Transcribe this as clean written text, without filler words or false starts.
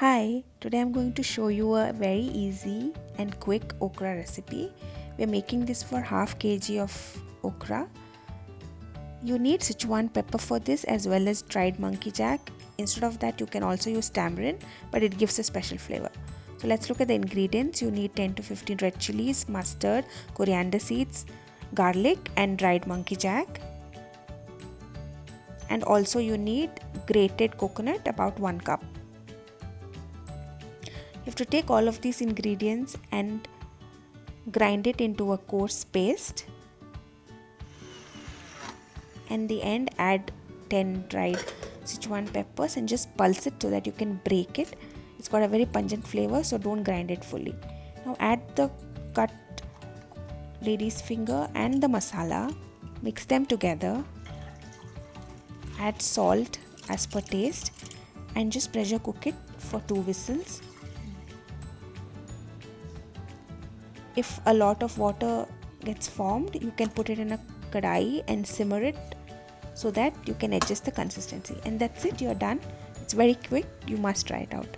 Hi, today I'm going to show you a very easy and quick okra recipe. We're making this for half kg of okra. You need Sichuan pepper for this as well as dried monkey jack. Instead of that, you can also use tamarind, but it gives a special flavor. So let's look at the ingredients. You need 10 to 15 red chilies, mustard, coriander seeds, garlic, and dried monkey jack. And also you need grated coconut, about 1 cup. You have to take all of these ingredients and grind it into a coarse paste. And the end, add 10 dried Sichuan peppers and just pulse it so that you can break it. It's got a very pungent flavor, so don't grind it fully. Now add the cut lady's finger and the masala. Mix them together. Add salt as per taste and just pressure cook it for 2 whistles. If a lot of water gets formed, you can put it in a kadai and simmer it so that you can adjust the consistency. And that's it, you're done. It's very quick, you must try it out.